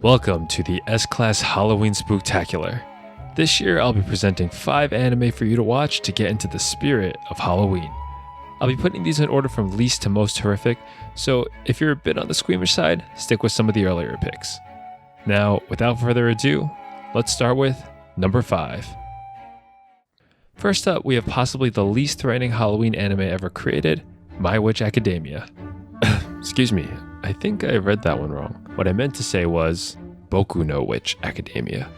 Welcome to the S-Class Halloween Spooktacular. This year I'll be presenting 5 anime for you to watch to get into the spirit of Halloween. I'll be putting these in order from least to most horrific, so if you're a bit on the squeamish side, stick with some of the earlier picks. Now, without further ado, let's start with number 5. First up, we have possibly the least threatening Halloween anime ever created, My Witch Academia. Excuse me, I think I read that one wrong. What I meant to say was Boku no Witch Academia.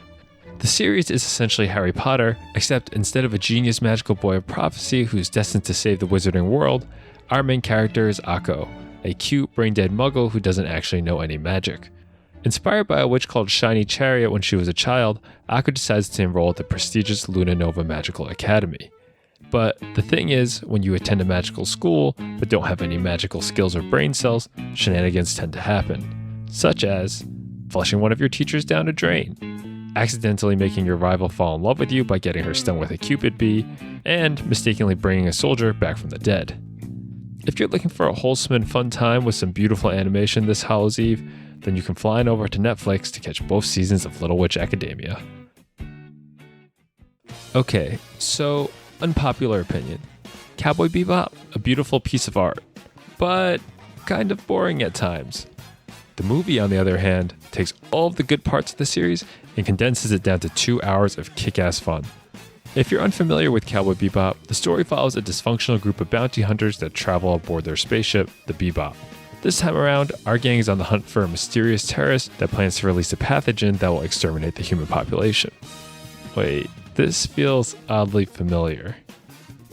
The series is essentially Harry Potter, except instead of a genius magical boy of prophecy who's destined to save the wizarding world, our main character is Akko, a cute, brain-dead muggle who doesn't actually know any magic. Inspired by a witch called Shiny Chariot when she was a child, Akko decides to enroll at the prestigious Luna Nova Magical Academy. But the thing is, when you attend a magical school but don't have any magical skills or brain cells, shenanigans tend to happen, such as flushing one of your teachers down a drain, accidentally making your rival fall in love with you by getting her stung with a cupid bee, and mistakenly bringing a soldier back from the dead. If you're looking for a wholesome and fun time with some beautiful animation this Hallows Eve, then you can fly on over to Netflix to catch both seasons of Little Witch Academia. Okay, so unpopular opinion. Cowboy Bebop, a beautiful piece of art, but kind of boring at times. The movie, on the other hand, takes all of the good parts of the series and condenses it down to 2 hours of kick-ass fun. If you're unfamiliar with Cowboy Bebop, the story follows a dysfunctional group of bounty hunters that travel aboard their spaceship, the Bebop. This time around, our gang is on the hunt for a mysterious terrorist that plans to release a pathogen that will exterminate the human population. Wait, this feels oddly familiar.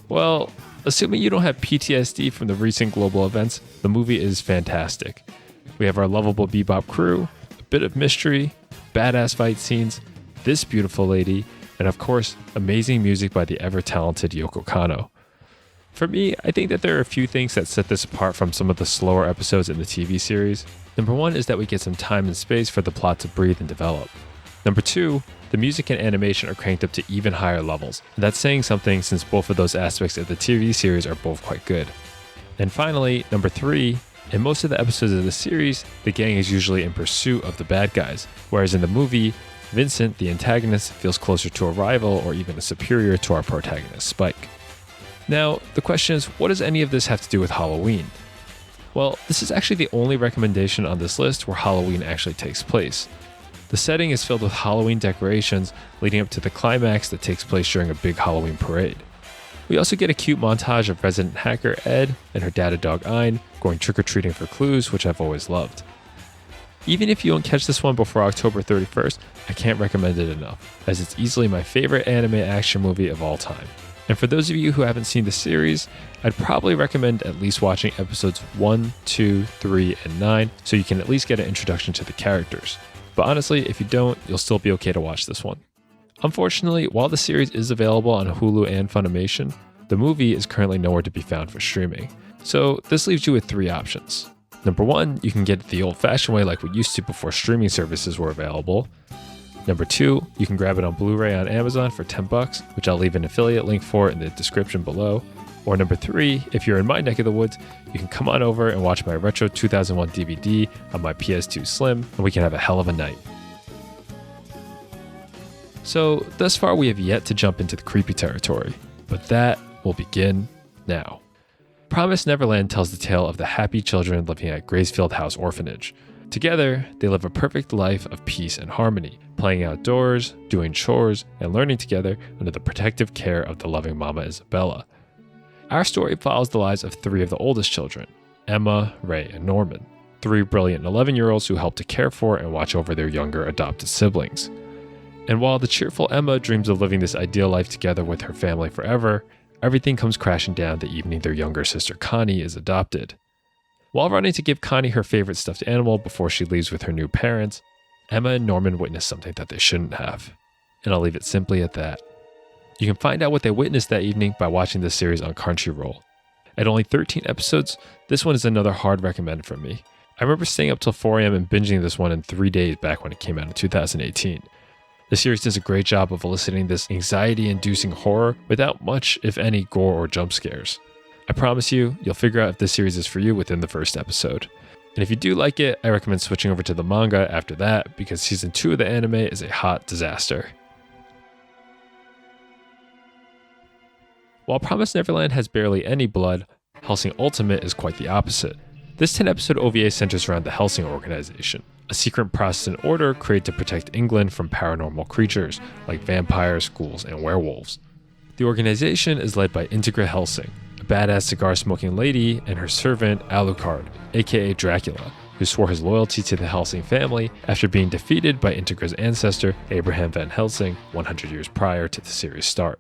Well, assuming you don't have PTSD from the recent global events, the movie is fantastic. We have our lovable Bebop crew, a bit of mystery, badass fight scenes, this beautiful lady, and of course, amazing music by the ever-talented Yoko Kanno. For me, I think that there are a few things that set this apart from some of the slower episodes in the TV series. Number 1 is that we get some time and space for the plot to breathe and develop. Number 2, the music and animation are cranked up to even higher levels, and that's saying something since both of those aspects of the TV series are both quite good. And finally, number 3, in most of the episodes of the series, the gang is usually in pursuit of the bad guys, whereas in the movie, Vincent, the antagonist, feels closer to a rival or even a superior to our protagonist, Spike. Now, the question is, what does any of this have to do with Halloween? Well, this is actually the only recommendation on this list where Halloween actually takes place. The setting is filled with Halloween decorations leading up to the climax that takes place during a big Halloween parade. We also get a cute montage of resident hacker Ed and her data dog Ein going trick-or-treating for clues, which I've always loved. Even if you don't catch this one before October 31st, I can't recommend it enough, as it's easily my favorite anime action movie of all time. And for those of you who haven't seen the series, I'd probably recommend at least watching episodes 1, 2, 3, and 9 so you can at least get an introduction to the characters. But honestly, if you don't, you'll still be okay to watch this one. Unfortunately, while the series is available on Hulu and Funimation, the movie is currently nowhere to be found for streaming. So this leaves you with 3 options. Number 1, you can get it the old-fashioned way like we used to before streaming services were available. Number 2, you can grab it on Blu-ray on Amazon for $10, which I'll leave an affiliate link for in the description below. Or number 3, if you're in my neck of the woods, you can come on over and watch my retro 2001 DVD on my PS2 Slim, and we can have a hell of a night. So, thus far we have yet to jump into the creepy territory, but that will begin now. Promised Neverland tells the tale of the happy children living at Gracefield House Orphanage. Together, they live a perfect life of peace and harmony, playing outdoors, doing chores, and learning together under the protective care of the loving Mama Isabella. Our story follows the lives of 3 of the oldest children, Emma, Ray, and Norman, 3 brilliant 11-year-olds who help to care for and watch over their younger adopted siblings. And while the cheerful Emma dreams of living this ideal life together with her family forever, everything comes crashing down the evening their younger sister Connie is adopted. While running to give Connie her favorite stuffed animal before she leaves with her new parents, Emma and Norman witness something that they shouldn't have. And I'll leave it simply at that. You can find out what they witnessed that evening by watching this series on Crunchyroll. At only 13 episodes, this one is another hard recommend from me. I remember staying up till 4 a.m. and binging this one in 3 days back when it came out in 2018. The series does a great job of eliciting this anxiety-inducing horror without much, if any, gore or jump scares. I promise you'll figure out if this series is for you within the first episode. And if you do like it, I recommend switching over to the manga after that because season 2 of the anime is a hot disaster. While Promised Neverland has barely any blood, Hellsing Ultimate is quite the opposite. This 10-episode OVA centers around the Hellsing Organization, a secret Protestant order created to protect England from paranormal creatures like vampires, ghouls, and werewolves. The organization is led by Integra Hellsing, a badass cigar-smoking lady, and her servant Alucard, aka Dracula, who swore his loyalty to the Hellsing family after being defeated by Integra's ancestor Abraham Van Helsing 100 years prior to the series' start.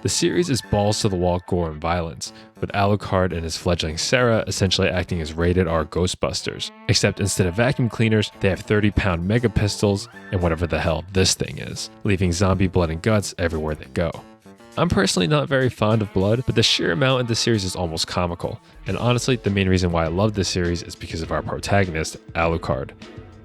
The series is balls to the wall gore and violence, with Alucard and his fledgling Sarah essentially acting as rated R Ghostbusters, except instead of vacuum cleaners, they have 30-pound mega pistols and whatever the hell this thing is, leaving zombie blood and guts everywhere they go. I'm personally not very fond of blood, but the sheer amount in the series is almost comical, and honestly, the main reason why I love this series is because of our protagonist, Alucard.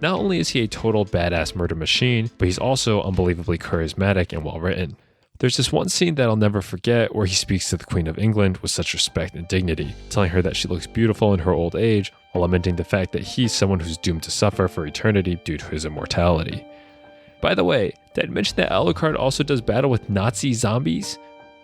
Not only is he a total badass murder machine, but he's also unbelievably charismatic and well written. There's this one scene that I'll never forget where he speaks to the Queen of England with such respect and dignity, telling her that she looks beautiful in her old age while lamenting the fact that he's someone who's doomed to suffer for eternity due to his immortality. By the way, did I mention that Alucard also does battle with Nazi zombies?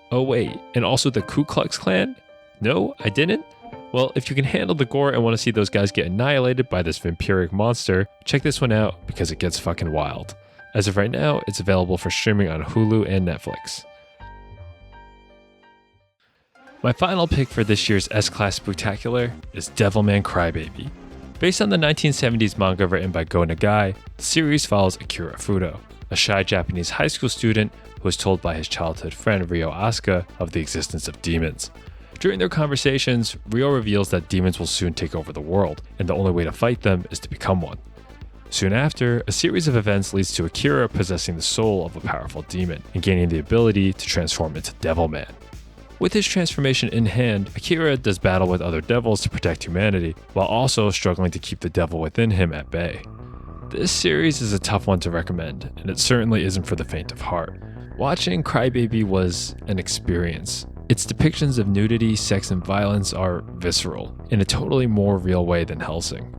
Oh wait, and also the Ku Klux Klan? No, I didn't? Well, if you can handle the gore and want to see those guys get annihilated by this vampiric monster, check this one out because it gets fucking wild. As of right now, it's available for streaming on Hulu and Netflix. My final pick for this year's S-Class Spooktacular is Devilman Crybaby. Based on the 1970s manga written by Go Nagai, the series follows Akira Fudo, a shy Japanese high school student who is told by his childhood friend Ryo Asuka of the existence of demons. During their conversations, Ryo reveals that demons will soon take over the world, and the only way to fight them is to become one. Soon after, a series of events leads to Akira possessing the soul of a powerful demon and gaining the ability to transform into Devilman. With his transformation in hand, Akira does battle with other devils to protect humanity, while also struggling to keep the devil within him at bay. This series is a tough one to recommend, and it certainly isn't for the faint of heart. Watching Crybaby was an experience. Its depictions of nudity, sex, and violence are visceral, in a totally more real way than Hellsing.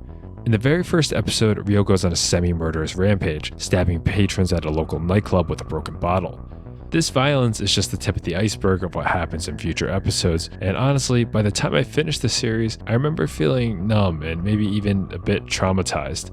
In the very first episode, Ryo goes on a semi-murderous rampage, stabbing patrons at a local nightclub with a broken bottle. This violence is just the tip of the iceberg of what happens in future episodes, and honestly, by the time I finished the series, I remember feeling numb and maybe even a bit traumatized.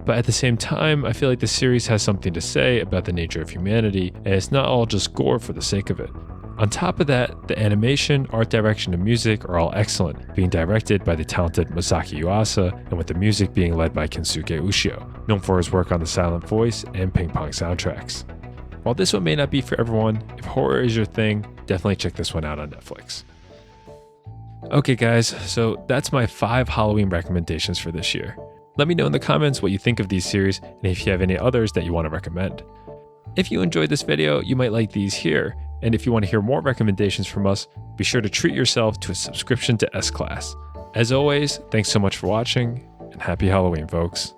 But at the same time, I feel like the series has something to say about the nature of humanity, and it's not all just gore for the sake of it. On top of that, the animation, art direction, and music are all excellent, being directed by the talented Masaki Yuasa, and with the music being led by Kensuke Ushio, known for his work on the Silent Voice and Ping Pong soundtracks. While this one may not be for everyone, if horror is your thing, definitely check this one out on Netflix. Okay guys, so that's my 5 Halloween recommendations for this year. Let me know in the comments what you think of these series and if you have any others that you want to recommend. If you enjoyed this video, you might like these here, and if you want to hear more recommendations from us, be sure to treat yourself to a subscription to S-Class. As always, thanks so much for watching, and happy Halloween, folks.